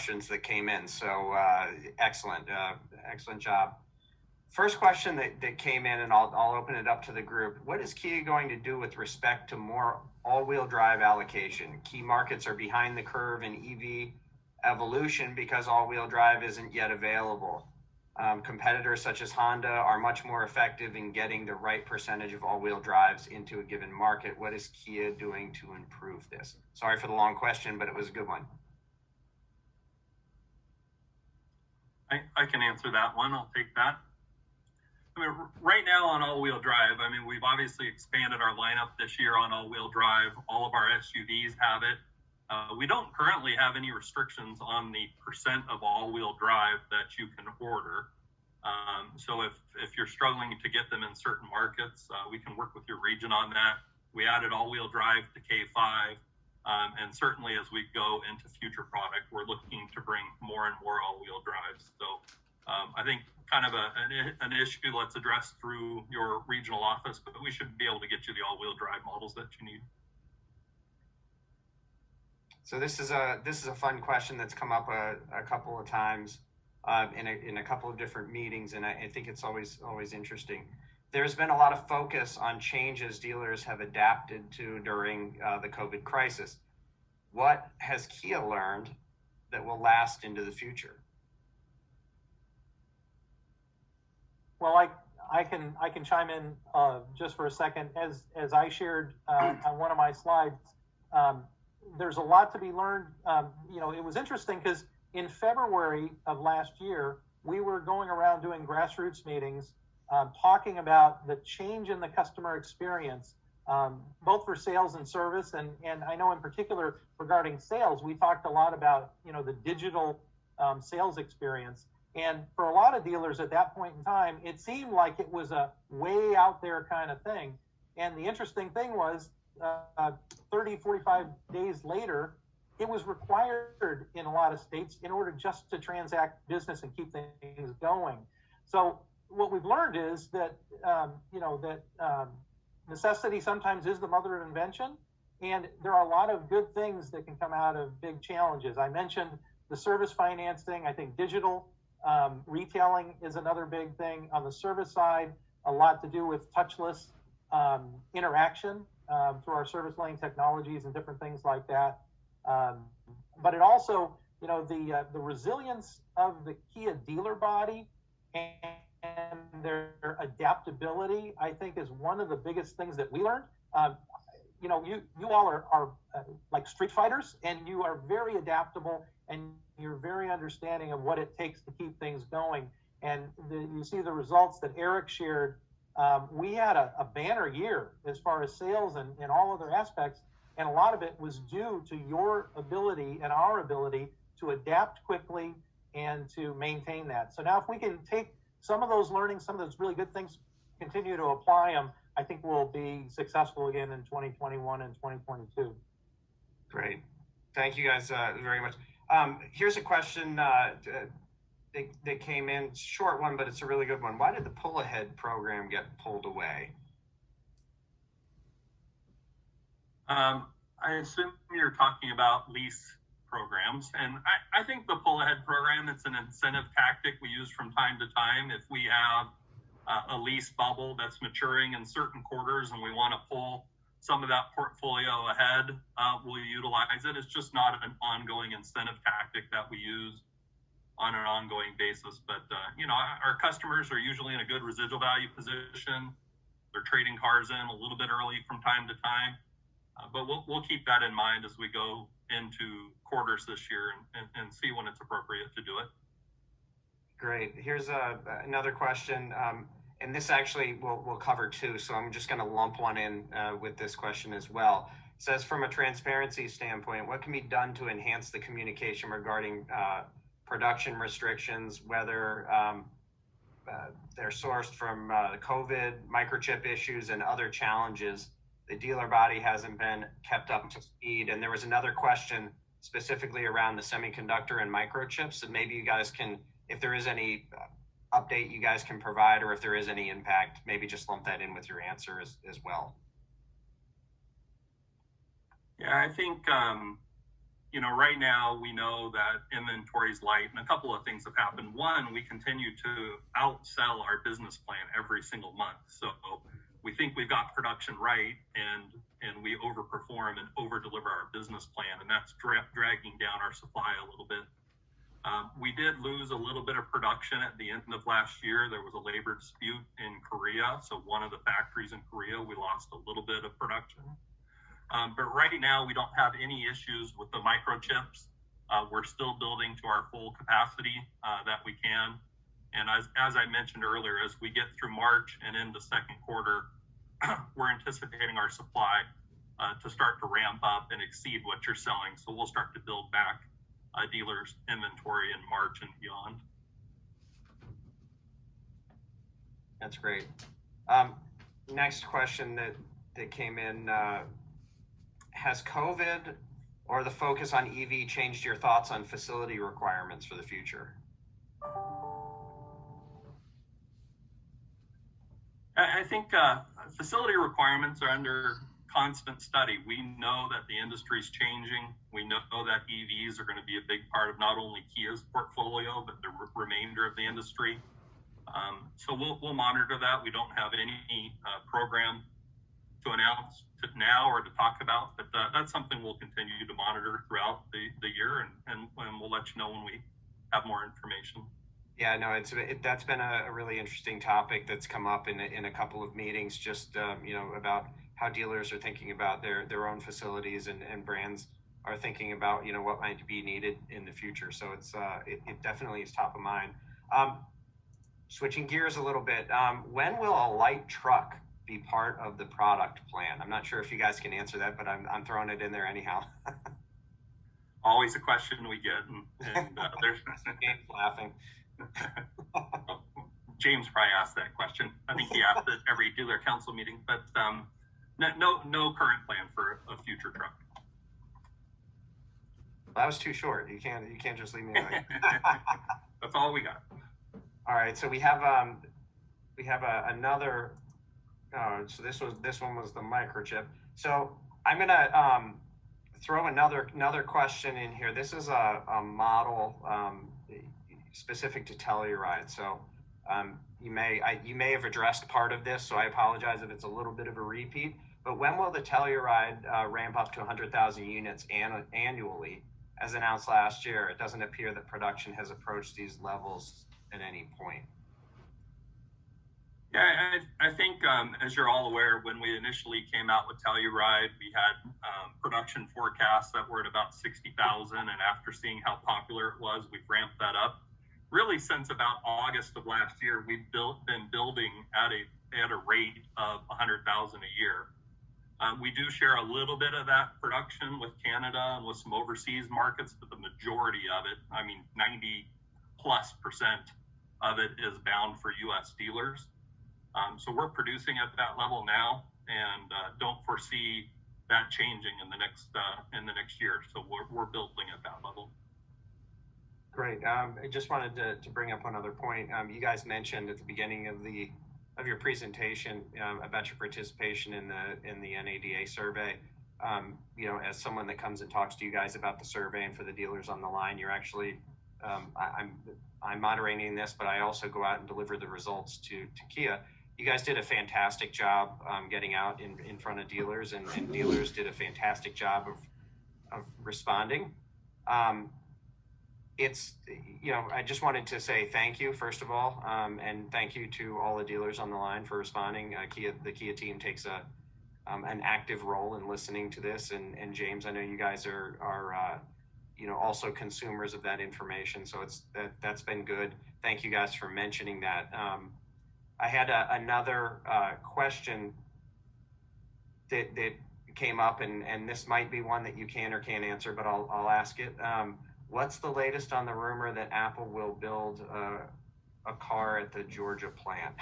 questions that came in. So excellent job. First question that came in, and I'll open it up to the group. What is Kia going to do with respect to more all-wheel drive allocation? Key markets are behind the curve in EV evolution because all-wheel drive isn't yet available. Competitors such as Honda are much more effective in getting the right percentage of all-wheel drives into a given market. What is Kia doing to improve this? Sorry for the long question, but it was a good one. I can answer that one. I'll take that. I mean, right now on all-wheel drive, I mean, we've obviously expanded our lineup this year on all-wheel drive. All of our SUVs have it. We don't currently have any restrictions on the percent of all-wheel drive that you can order. So if you're struggling to get them in certain markets, we can work with your region on that. We added all-wheel drive to K5. And certainly as we go into future product, we're looking to bring more and more all-wheel drives. So I think kind of an issue let's address through your regional office, but we should be able to get you the all-wheel drive models that you need. So this is a fun question that's come up a couple of times in a couple of different meetings, and I think it's always interesting. There's been a lot of focus on changes dealers have adapted to during the COVID crisis. What has Kia learned that will last into the future? Well, I can chime in just for a second. As I shared on one of my slides, there's a lot to be learned. It was interesting because in February of last year, we were going around doing grassroots meetings, talking about the change in the customer experience, both for sales and service. And I know in particular regarding sales, we talked a lot about, the digital sales experience. And for a lot of dealers at that point in time, it seemed like it was a way out there kind of thing. And the interesting thing was 30, 45 days later, it was required in a lot of states in order just to transact business and keep things going. So what we've learned is that, necessity sometimes is the mother of invention. And there are a lot of good things that can come out of big challenges. I mentioned the service financing. I think digital retailing is another big thing. On the service side, a lot to do with touchless interaction through our service lane technologies and different things like that. But it also, the resilience of the Kia dealer body and their adaptability, I think, is one of the biggest things that we learned. You all are like street fighters, and you are very adaptable, and you're very understanding of what it takes to keep things going. And you see the results that Eric shared. We had a banner year as far as sales and all other aspects, and a lot of it was due to your ability and our ability to adapt quickly and to maintain that. So now if we can take some of those learnings, some of those really good things, continue to apply them, I think we'll be successful again in 2021 and 2022. Great. Thank you guys very much. Here's a question that came in, short one, but it's a really good one. Why did the pull ahead program get pulled away? I assume you're talking about lease programs, and I think the pull ahead program, it's an incentive tactic we use from time to time. If we have a lease bubble that's maturing in certain quarters and we want to pull some of that portfolio ahead, we'll utilize it. It's just not an ongoing incentive tactic that we use on an ongoing basis. But, our customers are usually in a good residual value position. They're trading cars in a little bit early from time to time. But we'll keep that in mind as we go into quarters this year and see when it's appropriate to do it. Great. Here's another question. And this actually will cover two, so I'm just going to lump one in with this question as well. It says, from a transparency standpoint, what can be done to enhance the communication regarding production restrictions, whether they're sourced from COVID, microchip issues, and other challenges? The dealer body hasn't been kept up to speed. And there was another question specifically around the semiconductor and microchips, and maybe you guys can, if there is any update you guys can provide, or if there is any impact, maybe just lump that in with your answer as well. Yeah, I think right now we know that inventory is light, and a couple of things have happened. One, we continue to outsell our business plan every single month. So we think we've got production right, and we overperform and over-deliver our business plan, and that's dragging down our supply a little bit. We did lose a little bit of production at the end of last year. There was a labor dispute in Korea, so one of the factories in Korea, we lost a little bit of production. But right now, we don't have any issues with the microchips. We're still building to our full capacity that we can. And as I mentioned earlier, as we get through March and into second quarter, we're anticipating our supply to start to ramp up and exceed what you're selling. So we'll start to build back dealers' inventory in March and beyond. That's great. Next question that came in, has COVID or the focus on EV changed your thoughts on facility requirements for the future? I think facility requirements are under constant study. We know that the industry is changing. We know that EVs are going to be a big part of not only Kia's portfolio, but the remainder of the industry. So we'll monitor that. We don't have any program to announce now or to talk about, but that's something we'll continue to monitor throughout the year, and we'll let you know when we have more information. Yeah, no, that's been a really interesting topic that's come up in a couple of meetings, just about how dealers are thinking about their own facilities, and brands are thinking about what might be needed in the future. So it definitely is top of mind. Switching gears a little bit, when will a light truck be part of the product plan? I'm not sure if you guys can answer that, but I'm throwing it in there anyhow. Always a question we get, and there's James laughing. James probably asked that question. I think he asked it every dealer council meeting, but no current plan for a future truck. That was too short. You can't just leave me like That's all we got. All right, so we have another. So this one was the microchip. So I'm gonna throw another question in here. This is a model specific to Telluride. So you may have addressed part of this, so I apologize if it's a little bit of a repeat. But when will the Telluride ramp up to 100,000 units annually, as announced last year? It doesn't appear that production has approached these levels at any point. Yeah, I think as you're all aware, when we initially came out with Telluride, we had production forecasts that were at about 60,000, and after seeing how popular it was, we've ramped that up. Really, since about August of last year, we've been building at a rate of 100,000 a year. We do share a little bit of that production with Canada and with some overseas markets, but the majority of it, 90+% of it, is bound for U.S. dealers. So we're producing at that level now, and don't foresee that changing in the next year. So we're building at that level. Great. I just wanted to bring up one other point. You guys mentioned at the beginning of your presentation about your participation in the NADA survey. As someone that comes and talks to you guys about the survey, and for the dealers on the line, you're actually I'm moderating this, but I also go out and deliver the results to Kia. You guys did a fantastic job getting out in front of dealers, and dealers did a fantastic job of responding. I just wanted to say thank you, first of all, and thank you to all the dealers on the line for responding. The Kia team takes an active role in listening to this, and James, I know you guys are also consumers of that information, so that's been good. Thank you guys for mentioning that. I had another question that came up, and this might be one that you can or can't answer, but I'll ask it. What's the latest on the rumor that Apple will build a car at the Georgia plant?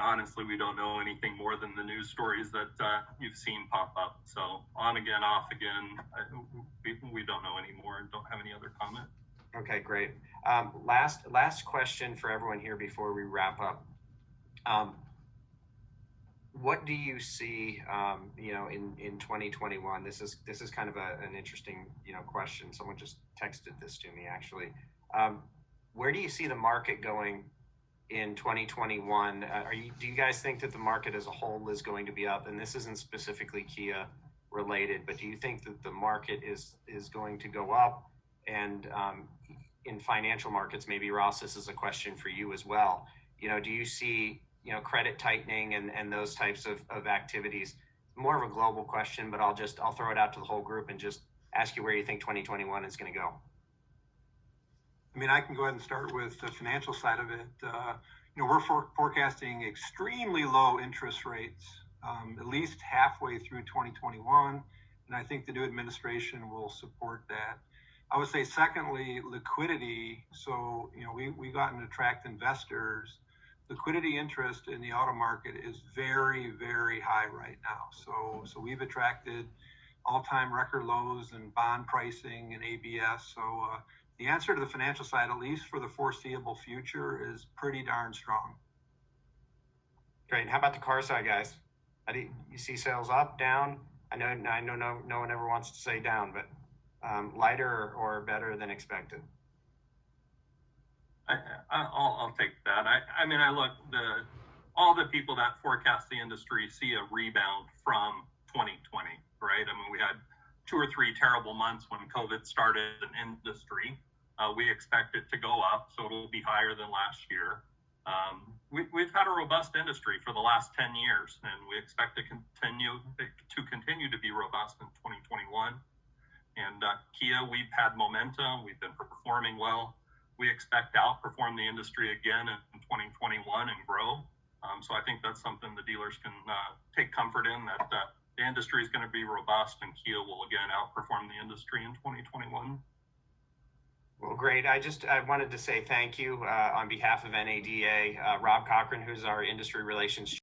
Honestly, we don't know anything more than the news stories that you've seen pop up. So on again, off again, we don't know anymore and don't have any other comment. Okay, great. Last question for everyone here before we wrap up. what do you see, in 2021? This is kind of an interesting, question. Someone just texted this to me actually. Where do you see the market going in 2021? Do you guys think that the market as a whole is going to be up? And this isn't specifically Kia related, but do you think that the market is going to go up? And in financial markets, maybe Ross, this is a question for you as well. Do you see credit tightening and those types of activities? More of a global question, but I'll throw it out to the whole group and just ask you where you think 2021 is going to go. I mean, I can go ahead and start with the financial side of it. We're forecasting extremely low interest rates, at least halfway through 2021, and I think the new administration will support that. I would say, secondly, liquidity. So, we got to attract investors. Liquidity interest in the auto market is very, very high right now. So we've attracted all-time record lows in bond pricing and ABS. So the answer to the financial side, at least for the foreseeable future, is pretty darn strong. Great. And how about the car side, guys? You see sales up, down? I know no one ever wants to say down, but lighter or better than expected? I'll take that. I look, all the people that forecast the industry see a rebound from 2020, right? We had 2 or 3 terrible months when COVID started an industry. We expect it to go up, so it'll be higher than last year. We've had a robust industry for the last 10 years, and we expect to continue to be robust in 2021. And Kia, we've had momentum. We've been performing well. We expect to outperform the industry again in 2021 and grow. So I think that's something the dealers can take comfort in, that the industry is going to be robust and Kia will again outperform the industry in 2021. Well, great. I wanted to say thank you on behalf of NADA. Rob Cochran, who's our industry relations